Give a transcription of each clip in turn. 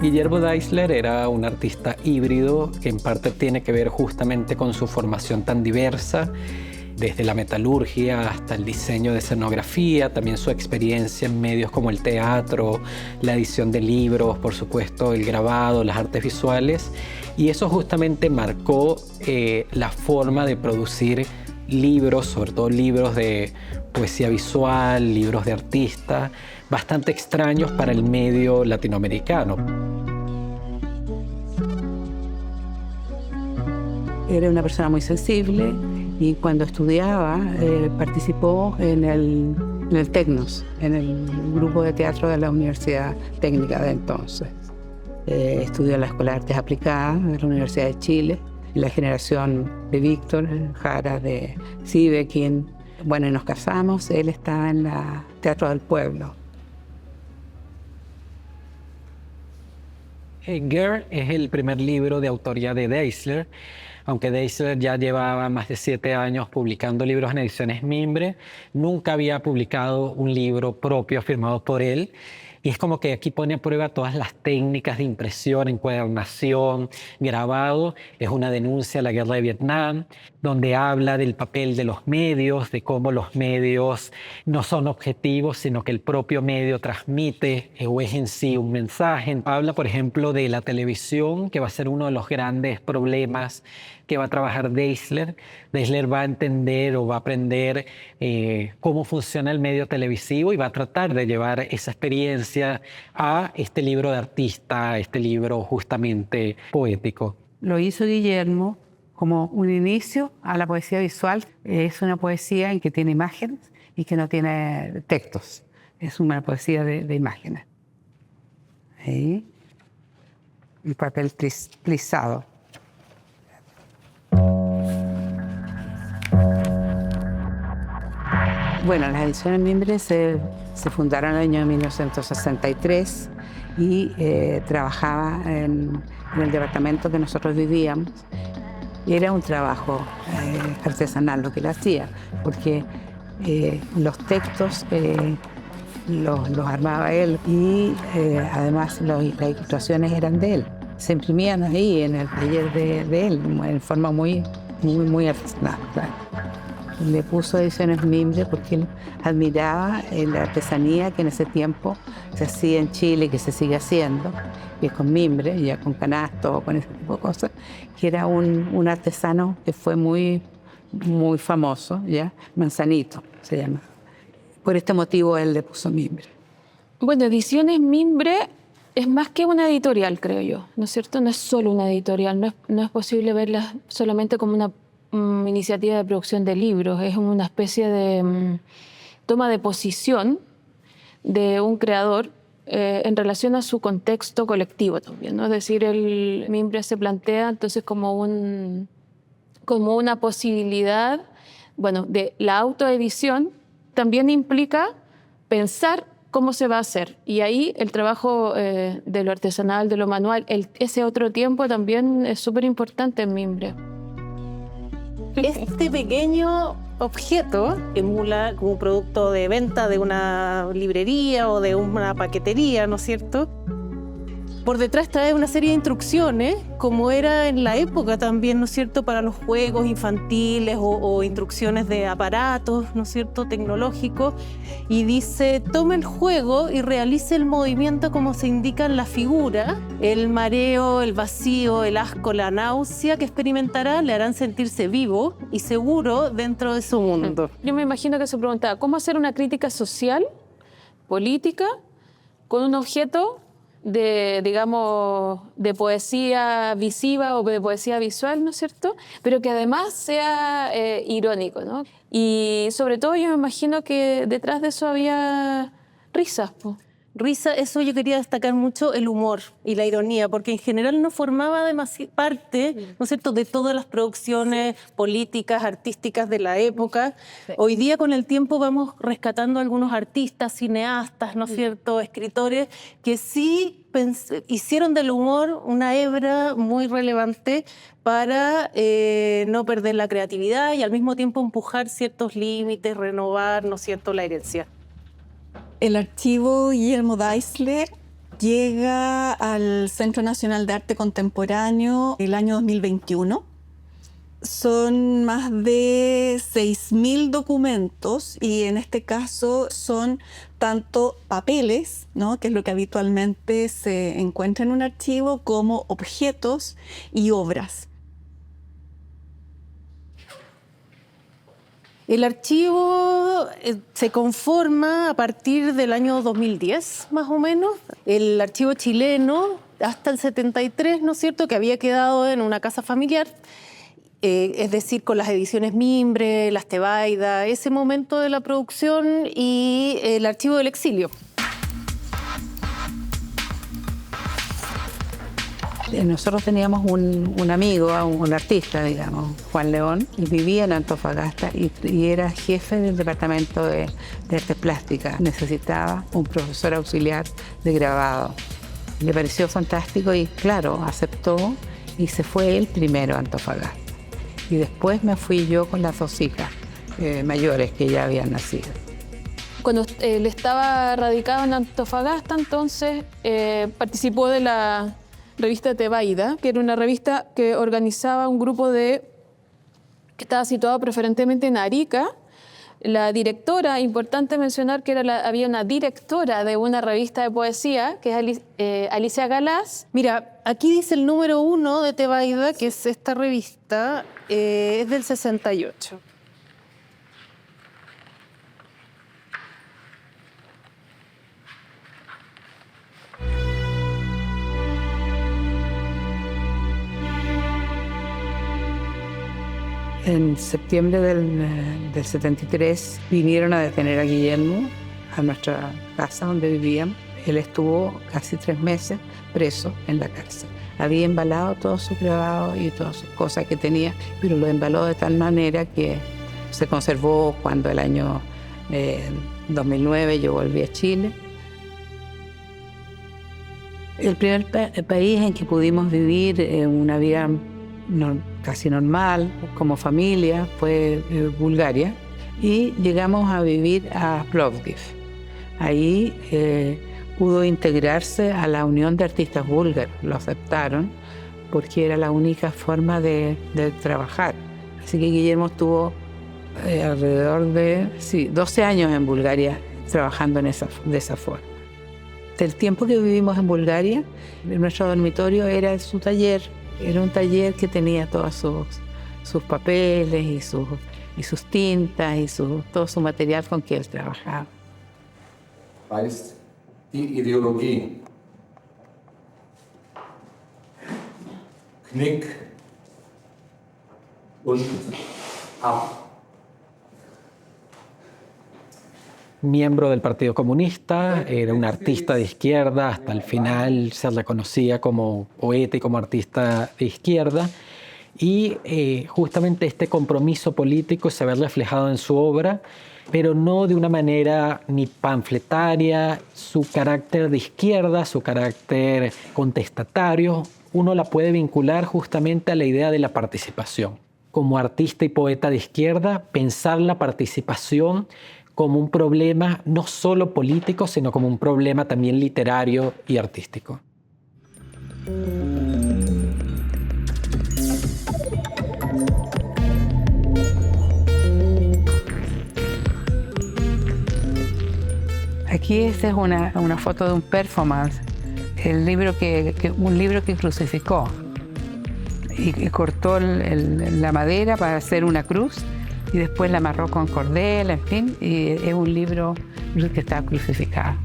Guillermo Deisler era un artista híbrido que en parte tiene que ver justamente con su formación tan diversa, desde la metalurgia hasta el diseño de escenografía, también su experiencia en medios como el teatro, la edición de libros, por supuesto el grabado, las artes visuales, y eso justamente marcó la forma de producir libros, sobre todo libros de poesía visual, libros de artista, bastante extraños para el medio latinoamericano. Era una persona muy sensible y cuando estudiaba participó en el Tecnos, en el grupo de teatro de la Universidad Técnica de entonces. Estudió en la Escuela de Artes Aplicadas de la Universidad de Chile, la generación de Víctor Jara, de Sieveking. Bueno, y nos casamos, él estaba en la Teatro del Pueblo. Girl es el primer libro de autoría de Deisler, aunque Deisler ya llevaba más de 7 años publicando libros en ediciones Mimbre, nunca había publicado un libro propio firmado por él. Y es como que aquí pone a prueba todas las técnicas de impresión, encuadernación, grabado. Es una denuncia a la guerra de Vietnam, donde habla del papel de los medios, de cómo los medios no son objetivos, sino que el propio medio transmite o es en sí un mensaje. Habla, por ejemplo, de la televisión, que va a ser uno de los grandes problemas que va a trabajar Deisler. Deisler va a entender o va a aprender cómo funciona el medio televisivo y va a tratar de llevar esa experiencia a este libro de artista, a este libro justamente poético. Lo hizo Guillermo como un inicio a la poesía visual. Es una poesía en que tiene imágenes y que no tiene textos. Es una poesía de imágenes. Ahí. El papel plisado. Bueno, las ediciones Mimbre se fundaron en el año 1963 y trabajaba en el departamento que nosotros vivíamos. Y era un trabajo artesanal lo que él hacía, porque los textos los armaba él y además las ilustraciones eran de él. Se imprimían ahí en el taller de él en forma muy artesanal. Claro. Le puso ediciones Mimbre porque él admiraba la artesanía que en ese tiempo se hacía en Chile, que se sigue haciendo, que es con mimbre, ya con canasto, con ese tipo de cosas, que era un artesano que fue muy famoso, ¿ya? Manzanito se llama. Por este motivo él le puso Mimbre. Bueno, Ediciones Mimbre es más que una editorial, creo yo, ¿no es cierto? No es solo una editorial, no es posible verla solamente como una iniciativa de producción de libros, es una especie de toma de posición de un creador en relación a su contexto colectivo también, ¿no? Es decir, el Mimbre se plantea entonces como una posibilidad, bueno, de la autoedición también implica pensar cómo se va a hacer. Y ahí el trabajo de lo artesanal, de lo manual, ese otro tiempo también es súper importante en Mimbre. Este pequeño objeto emula como producto de venta de una librería o de una paquetería, ¿no es cierto? Por detrás trae una serie de instrucciones, como era en la época también, ¿no es cierto?, para los juegos infantiles o instrucciones de aparatos, ¿no es cierto?, tecnológicos. Y dice, tome el juego y realice el movimiento como se indica en la figura. El mareo, el vacío, el asco, la náusea que experimentará le harán sentirse vivo y seguro dentro de su mundo. Yo me imagino que se preguntaba, ¿cómo hacer una crítica social, política, con un objeto de poesía visiva o de poesía visual, ¿no es cierto? Pero que además sea irónico, ¿no? Y sobre todo yo me imagino que detrás de eso había risas, po. Risa, eso yo quería destacar mucho, el humor y la ironía, porque en general no formaba parte, ¿no es cierto?, de todas las producciones políticas, artísticas de la época. Sí. Hoy día, con el tiempo, vamos rescatando algunos artistas, cineastas, ¿no es cierto?, escritores, que sí hicieron del humor una hebra muy relevante para no perder la creatividad y al mismo tiempo empujar ciertos límites, renovar, ¿no es cierto?, la herencia. El archivo Guillermo Deisler Llega al Centro Nacional de Arte Contemporáneo el año 2021. Son más de 6.000 documentos y en este caso son tanto papeles, ¿no?, que es lo que habitualmente se encuentra en un archivo, como objetos y obras. El archivo se conforma a partir del año 2010, más o menos. El archivo chileno, hasta el 73, ¿no es cierto?, que había quedado en una casa familiar, es decir, con las ediciones Mimbre, las Tebaida, ese momento de la producción, y el archivo del exilio. Nosotros teníamos un amigo, un artista, digamos, Juan León, y vivía en Antofagasta y era jefe del departamento de artes plásticas. Necesitaba un profesor auxiliar de grabado. Le pareció fantástico y, claro, aceptó y se fue él primero a Antofagasta. Y después me fui yo con las dos hijas mayores que ya habían nacido. Cuando él estaba radicado en Antofagasta, entonces participó de la revista Tebaida, que era una revista que organizaba un grupo que estaba situado preferentemente en Arica. La directora, importante mencionar que había una directora de una revista de poesía, que es Alicia Galás. Mira, aquí dice el número 1 de Tebaida, que es esta revista, es del 68. En septiembre del 73 vinieron a detener a Guillermo a nuestra casa donde vivíamos. Él estuvo casi 3 meses preso en la cárcel. Había embalado todos sus grabados y todas sus cosas que tenía, pero lo embaló de tal manera que se conservó. Cuando el año 2009 yo volví a Chile. El primer país en que pudimos vivir una vida casi normal, como familia, fue Bulgaria, y llegamos a vivir a Plovdiv. Ahí pudo integrarse a la Unión de Artistas Búlgaros, lo aceptaron porque era la única forma de trabajar. Así que Guillermo estuvo alrededor de 12 años en Bulgaria trabajando de esa forma. Del tiempo que vivimos en Bulgaria, nuestro dormitorio era su taller. Era un taller que tenía todos sus papeles y sus tintas y todo su material con que él trabajaba. Heißt die Ideologie. Knick und ab. Miembro del Partido Comunista, era un artista de izquierda, hasta el final se reconocía como poeta y como artista de izquierda, y justamente este compromiso político se ve reflejado en su obra, pero no de una manera ni panfletaria. Su carácter de izquierda, su carácter contestatario, uno la puede vincular justamente a la idea de la participación. Como artista y poeta de izquierda, pensar la participación como un problema no solo político, sino como un problema también literario y artístico. Aquí esta es una foto de un performance, un libro que crucificó y cortó la madera para hacer una cruz y después la amarró con cordel, en fin, y es un libro que está crucificado.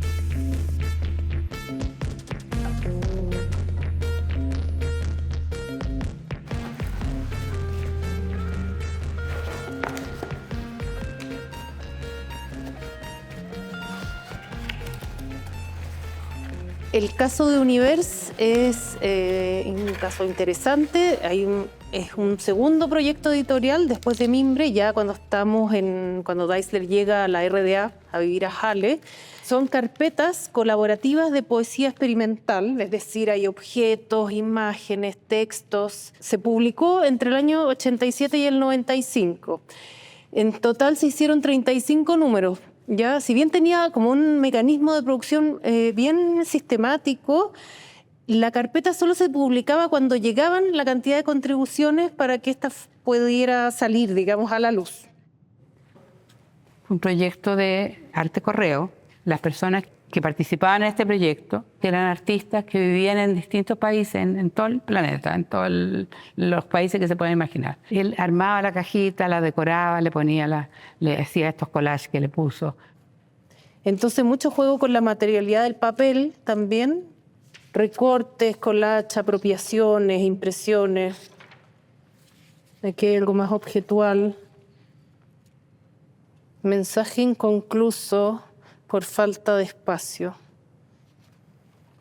El caso de Univers es un caso interesante. Es un segundo proyecto editorial después de Mimbre, ya cuando Deisler llega a la RDA a vivir a Halle. Son carpetas colaborativas de poesía experimental, es decir, hay objetos, imágenes, textos. Se publicó entre el año 87 y el 95. En total se hicieron 35 números. ya, si bien tenía como un mecanismo de producción bien sistemático, la carpeta solo se publicaba cuando llegaban la cantidad de contribuciones para que ésta pudiera salir, digamos, a la luz. Un proyecto de arte correo. Las personas que participaban en este proyecto, que eran artistas que vivían en distintos países, en todo el planeta, en todos los países que se pueden imaginar. Él armaba la cajita, la decoraba, le hacía estos collages que le puso. Entonces, mucho juego con la materialidad del papel también. Recortes, collages, apropiaciones, impresiones. Aquí hay algo más objetual. Mensaje inconcluso por falta de espacio.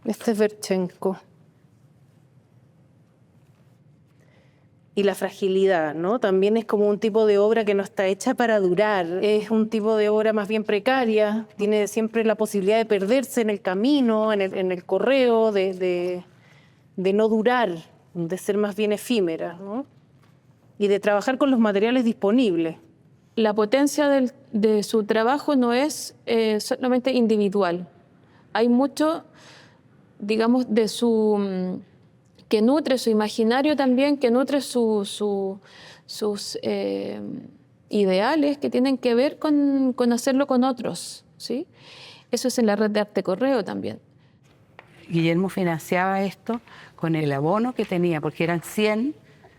Este es Verchenko. Y la fragilidad, ¿no? También es como un tipo de obra que no está hecha para durar. Es un tipo de obra más bien precaria. Tiene siempre la posibilidad de perderse en el camino, en el correo, de no durar, de ser más bien efímera, ¿no? Y de trabajar con los materiales disponibles. La potencia de su trabajo no es solamente individual. Hay mucho, digamos, de su que nutre su imaginario también, que nutre sus ideales que tienen que ver con hacerlo con otros, ¿sí? Eso es en la red de arte correo también. Guillermo financiaba esto con el abono que tenía, porque eran 100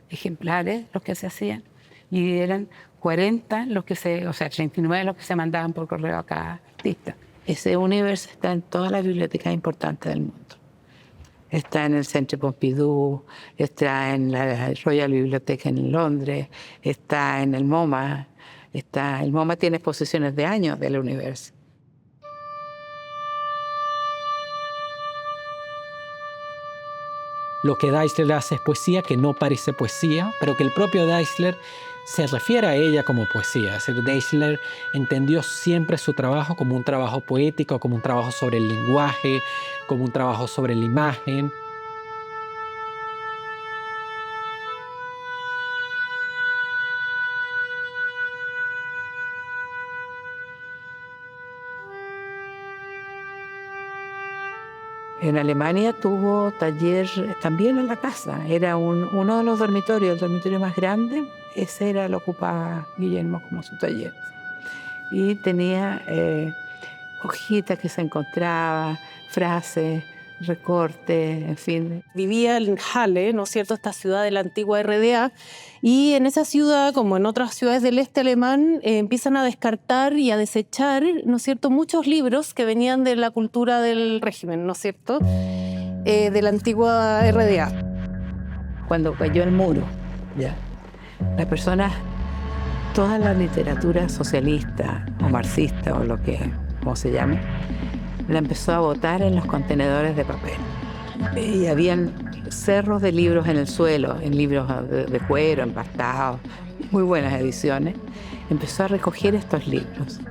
ejemplares los que se hacían y eran 40 39 los que se mandaban por correo a cada artista. Ese universo está en todas las bibliotecas importantes del mundo. Está en el Centre Pompidou, está en la Royal Bibliotheque en Londres, está en el MoMA. El MoMA tiene exposiciones de años del universo. Lo que Deisler hace es poesía que no parece poesía, pero que el propio Deisler se refiere a ella como poesía. Es decir, Deisler entendió siempre su trabajo como un trabajo poético, como un trabajo sobre el lenguaje, como un trabajo sobre la imagen. En Alemania tuvo taller también en la casa. Era uno de los dormitorios, el dormitorio más grande. Ese lo ocupaba Guillermo como su taller. Y tenía hojitas que se encontraba, frases, recortes, en fin. Vivía en Halle, ¿no es cierto?, esta ciudad de la antigua RDA, y en esa ciudad, como en otras ciudades del este alemán, empiezan a descartar y a desechar, ¿no es cierto?, muchos libros que venían de la cultura del régimen, ¿no es cierto?, de la antigua RDA. Cuando cayó el muro, ya, las personas, toda la literatura socialista o marxista o como se llame, la empezó a botar en los contenedores de papel. Y habían cerros de libros en el suelo, en libros de cuero, empastados, muy buenas ediciones. Empezó a recoger estos libros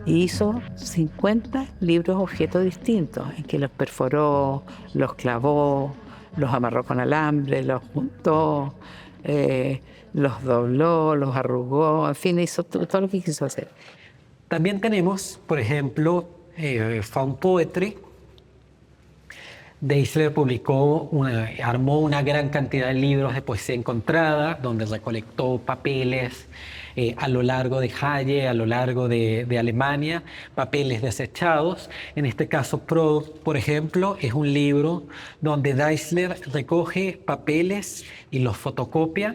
y hizo 50 libros objetos distintos, en que los perforó, los clavó, los amarró con alambre, los juntó, los dobló, los arrugó, en fin, hizo todo lo que quiso hacer. También tenemos, por ejemplo, Found Poetry. Deisler armó una gran cantidad de libros de poesía encontrada, donde recolectó papeles a lo largo de Halle, a lo largo de Alemania, papeles desechados. En este caso, por ejemplo, es un libro donde Deisler recoge papeles y los fotocopia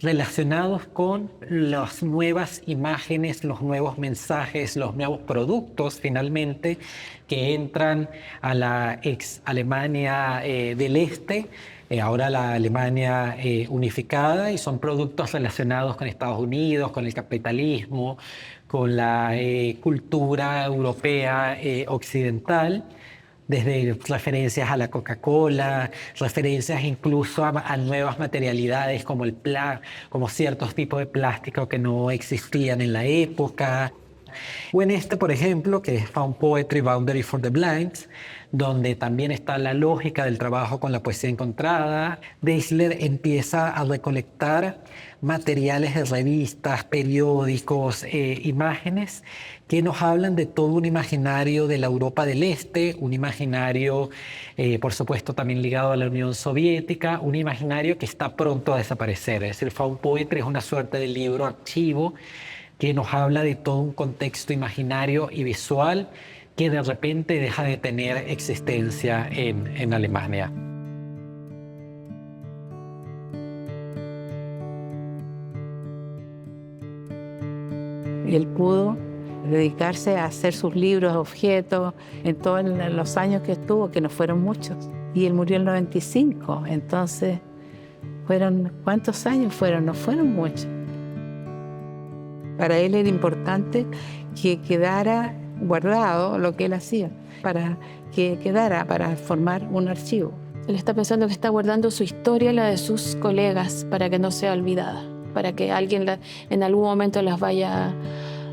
relacionados con las nuevas imágenes, los nuevos mensajes, los nuevos productos finalmente que entran a la ex Alemania del Este, ahora la Alemania unificada, y son productos relacionados con Estados Unidos, con el capitalismo, con la cultura europea occidental. Desde referencias a la Coca-Cola, referencias incluso a nuevas materialidades como ciertos tipos de plástico que no existían en la época. O en este, por ejemplo, que es Found Poetry Boundary for the Blind, donde también está la lógica del trabajo con la poesía encontrada. Deichler empieza a recolectar materiales de revistas, periódicos, imágenes que nos hablan de todo un imaginario de la Europa del Este, un imaginario, por supuesto, también ligado a la Unión Soviética, un imaginario que está pronto a desaparecer. Es decir, Found Poetry es una suerte de libro archivo que nos habla de todo un contexto imaginario y visual que de repente deja de tener existencia en Alemania. Él pudo dedicarse a hacer sus libros, objetos, en todos los años que estuvo, que no fueron muchos. Y él murió en el 95, entonces, ¿cuántos años fueron? No fueron muchos. Para él era importante que quedara guardado lo que él hacía, para que quedara, para formar un archivo. Él está pensando que está guardando su historia y la de sus colegas para que no sea olvidada, para que alguien en algún momento las vaya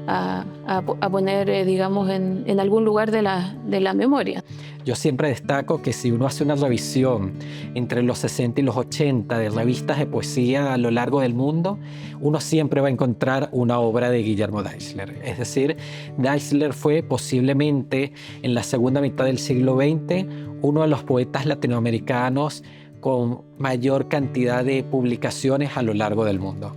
a poner, digamos, en algún lugar de la memoria. Yo siempre destaco que si uno hace una revisión entre los 60 y los 80 de revistas de poesía a lo largo del mundo, uno siempre va a encontrar una obra de Guillermo Deichler. Es decir, Deichler fue posiblemente en la segunda mitad del siglo XX uno de los poetas latinoamericanos con mayor cantidad de publicaciones a lo largo del mundo.